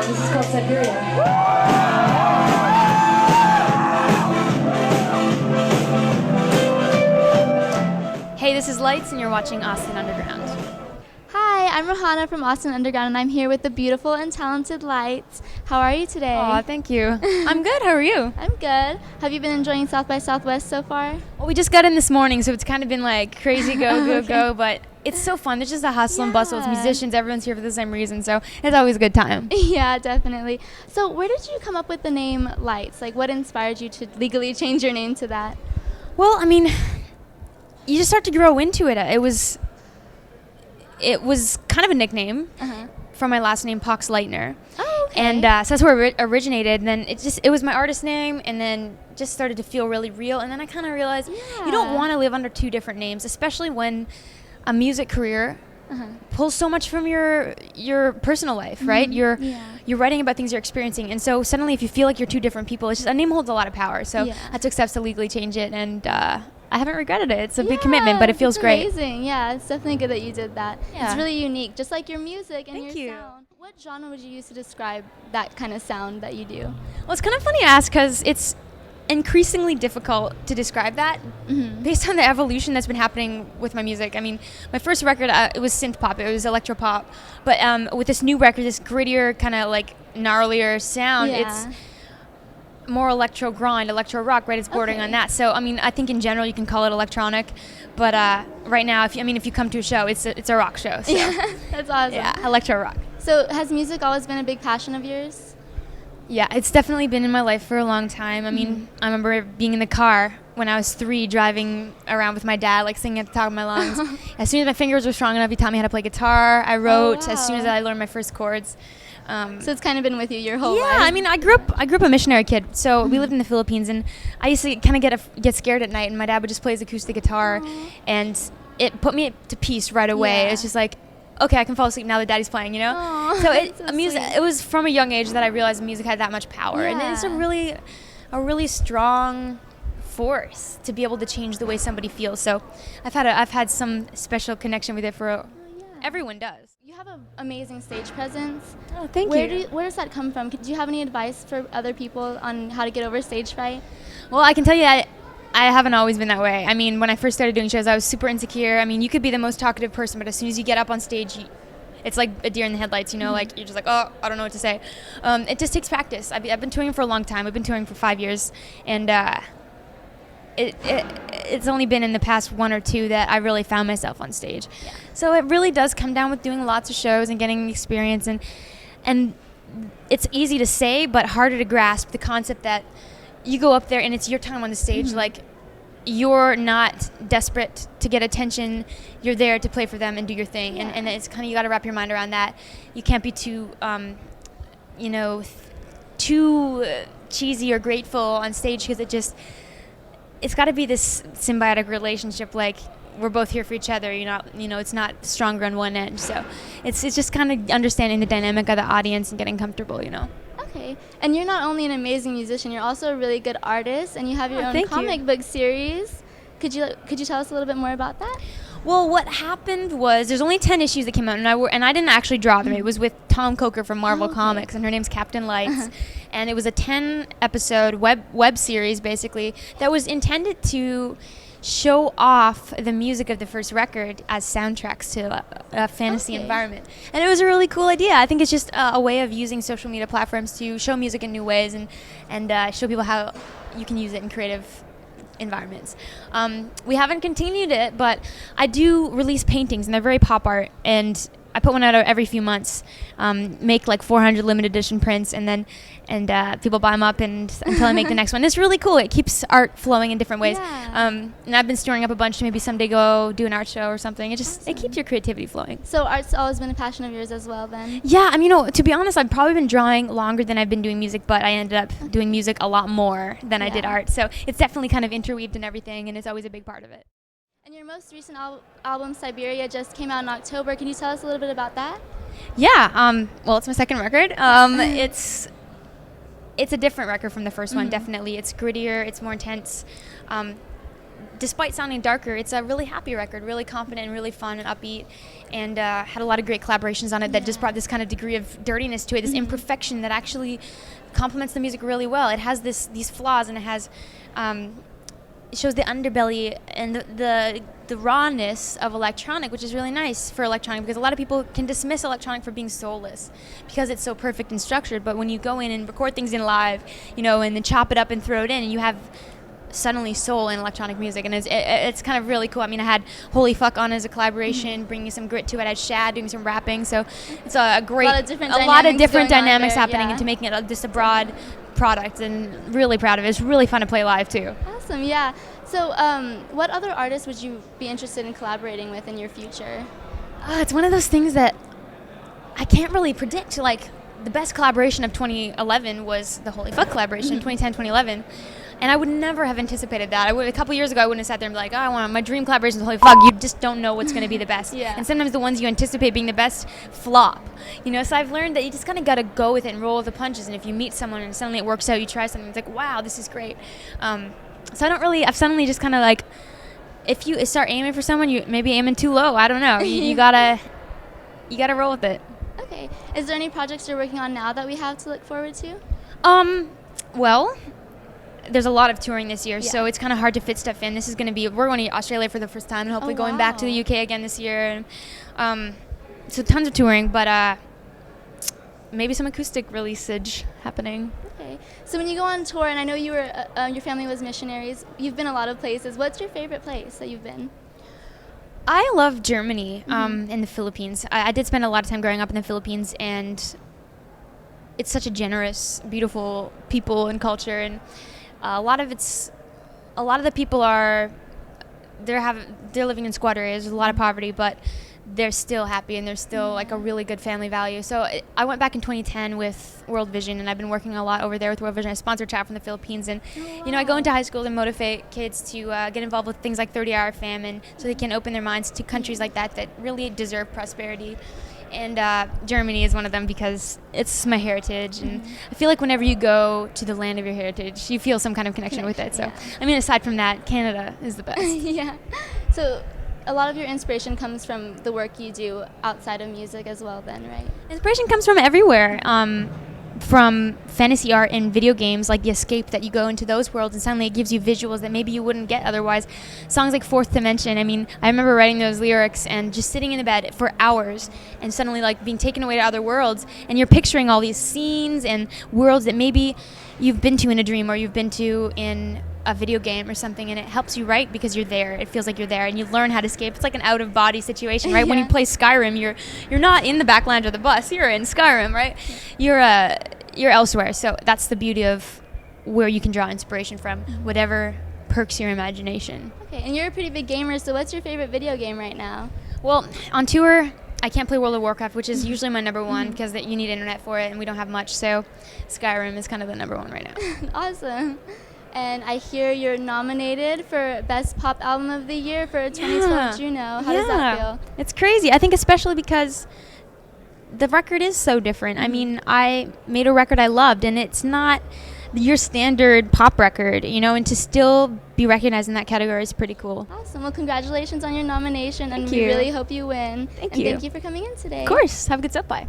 This is called Siberia. Hey, this is Lights, and you're watching Austin Underground. Hi, I'm Rohana from Austin Underground, and I'm here with the beautiful and talented Lights. How are you today? Aw, thank you. I'm good. How are you? I'm good. Have you been enjoying South by Southwest so far? Well, we just got in this morning, so it's kind of been like crazy go, Okay. go, but it's so fun. There's just a hustle and bustle. It's Yeah. musicians. Everyone's here for the same reason, so it's always a good time. Yeah, definitely. So where did you come up with the name Lights? Like, what inspired you to legally change your name to that? Well, I mean, you just start to grow into it. It was kind of a nickname from my last name, Pox Leitner. Oh, okay. And so that's where it originated. And then it was my artist name, and then just started to feel really real. And then I kind of realized you don't want to live under two different names, especially when a music career pulls so much from your personal life, right? You're writing about things you're experiencing, and so suddenly if you feel like you're two different people, it's just a name holds a lot of power. So I took steps to legally change it, and I haven't regretted it. It's a big commitment, but it feels great. Amazing. Yeah, it's definitely good that you did that. Yeah. It's really unique, just like your music and Thank your you. sound. What genre would you use to describe that kind of sound that you do? Well, it's kind of funny to ask because it's increasingly difficult to describe that based on the evolution that's been happening with my music. I mean, my first record, it was synth pop, it was electro pop, but with this new record, this grittier, kind of like gnarlier sound, it's more electro grind, electro rock, right? It's bordering on that. So, I mean, I think in general you can call it electronic, but right now, if you come to a show, it's a rock show. So. Yeah, that's awesome. Yeah, electro rock. So has music always been a big passion of yours? Yeah, it's definitely been in my life for a long time. I mean, I remember being in the car when I was 3, driving around with my dad, like singing at the top of my lungs. As soon as my fingers were strong enough, he taught me how to play guitar. I wrote as soon as I learned my first chords. So it's kind of been with you your whole life. Yeah, I mean, I grew up a missionary kid, so we lived in the Philippines, and I used to kind of get scared at night, and my dad would just play his acoustic guitar, and it put me to peace right away. Yeah. It's just like, okay, I can fall asleep now that Daddy's playing, you know. Aw, So that's so music. sweet. It was from a young age that I realized music had that much power, and it's a really strong force to be able to change the way somebody feels. So I've had some special connection with it for. Everyone does. You have an amazing stage presence. Oh, thank you. Where does that come from? Do you have any advice for other people on how to get over stage fright? Well, I can tell you that I haven't always been that way. I mean, when I first started doing shows, I was super insecure. I mean, you could be the most talkative person, but as soon as you get up on stage, it's like a deer in the headlights, you know, like you're just like, oh, I don't know what to say. It just takes practice. I've been touring for a long time. I've been touring for 5 years, and it's only been in the past 1 or 2 that I really found myself on stage. Yeah. So it really does come down with doing lots of shows and getting experience, and it's easy to say, but harder to grasp the concept that you go up there and it's your time on the stage. Like, you're not desperate to get attention. You're there to play for them and do your thing. Yeah. And it's kind of, you got to wrap your mind around that. You can't be too, too cheesy or grateful on stage, because it's got to be this symbiotic relationship. Like, we're both here for each other. It's not stronger on one end. So it's just kind of understanding the dynamic of the audience and getting comfortable, Okay. And you're not only an amazing musician, you're also a really good artist, and you have your own thank comic you. book series. Could you tell us a little bit more about that? Well, what happened was there's only 10 issues that came out, and I didn't actually draw them. It was with Tom Coker from Marvel Comics, and her name's Captain Lights. And it was a 10-episode web series, basically, that was intended to show off the music of the first record as soundtracks to a fantasy environment. And it was a really cool idea. I think it's just a way of using social media platforms to show music in new ways and show people how you can use it in creative environments. We haven't continued it, but I do release paintings, and they're very pop art, and I put one out every few months, make like 400 limited edition prints, and people buy them up until I make the next one. It's really cool. It keeps art flowing in different ways. Yeah. And I've been storing up a bunch to maybe someday go do an art show or something. It keeps your creativity flowing. So art's always been a passion of yours as well, then? Yeah, I mean, to be honest, I've probably been drawing longer than I've been doing music, but I ended up doing music a lot more than I did art. So it's definitely kind of interweaved in everything, and it's always a big part of it. And your most recent album, Siberia, just came out in October. Can you tell us a little bit about that? Yeah, well, it's my second record. It's a different record from the first one, definitely. It's grittier, it's more intense. despite sounding darker, it's a really happy record, really confident and really fun and upbeat, and had a lot of great collaborations on it that just brought this kind of degree of dirtiness to it, this imperfection that actually complements the music really well. It has these flaws, and it has it shows the underbelly and the rawness of electronic, which is really nice for electronic, because a lot of people can dismiss electronic for being soulless because it's so perfect and structured. But when you go in and record things in live, and then chop it up and throw it in, and you have suddenly soul in electronic music, and it's kind of really cool. I mean, I had Holy Fuck on as a collaboration, bringing some grit to it. I had Shad doing some rapping, so it's a lot of different dynamics happening into making it just a broad product, and really proud of it. It's really fun to play live too. Awesome, yeah. So what other artists would you be interested in collaborating with in your future? It's one of those things that I can't really predict. Like, the best collaboration of 2011 was the Holy Fuck collaboration, 2010, 2011. And I would never have anticipated that. A couple years ago, I wouldn't have sat there and be like, I want my dream collaboration with Holy Fuck. You just don't know what's going to be the best. And sometimes the ones you anticipate being the best flop. So I've learned that you just kind of got to go with it and roll with the punches. And if you meet someone and suddenly it works out, you try something, it's like, wow, this is great. So I've suddenly just kind of like, if you start aiming for someone, you maybe aiming too low. I don't know. You gotta roll with it. Okay. Is there any projects you're working on now that we have to look forward to? Well, there's a lot of touring this year, so it's kind of hard to fit stuff in. We're going to Australia for the first time, and hopefully going back to the UK again this year. And, so tons of touring, but maybe some acoustic releasage happening. Okay. So when you go on tour, and I know you were your family was missionaries, you've been a lot of places. What's your favorite place that you've been? I love Germany and the Philippines. I did spend a lot of time growing up in the Philippines, and it's such a generous, beautiful people and culture, and a lot of the people they're living in squat areas. There's a lot of poverty, but they're still happy, and they're still like a really good family value. So I went back in 2010 with World Vision, and I've been working a lot over there with World Vision. I sponsored chat from the Philippines, and I go into high school and motivate kids to get involved with things like 30-hour famine, so they can open their minds to countries like that really deserve prosperity. And Germany is one of them, because it's my heritage, and I feel like whenever you go to the land of your heritage, you feel some kind of connection with it. So, I mean, aside from that, Canada is the best. Yeah. So a lot of your inspiration comes from the work you do outside of music as well then, right? Inspiration comes from everywhere. From fantasy art and video games, like the escape that you go into those worlds, and suddenly it gives you visuals that maybe you wouldn't get otherwise. Songs like Fourth Dimension, I mean, I remember writing those lyrics and just sitting in the bed for hours and suddenly like being taken away to other worlds, and you're picturing all these scenes and worlds that maybe you've been to in a dream or you've been to in a video game or something, and it helps you write because you're there. It feels like you're there, and you learn how to escape. It's like an out-of-body situation, right? When you play Skyrim, you're not in the back lounge of the bus. You're in Skyrim, right? You're elsewhere. So that's the beauty of where you can draw inspiration from, whatever perks your imagination. Okay, and you're a pretty big gamer, so what's your favorite video game right now? Well, on tour, I can't play World of Warcraft, which is usually my number one, because you need internet for it, and we don't have much. So Skyrim is kind of the number one right now. Awesome. And I hear you're nominated for Best Pop Album of the Year for 2012 Juno. How does that feel? It's crazy. I think especially because the record is so different. I mean, I made a record I loved, and it's not your standard pop record, and to still be recognized in that category is pretty cool. Awesome. Well, congratulations on your nomination, and Thank we you. really hope you win. Thank you. Thank you for coming in today. Of course. Have a good South by.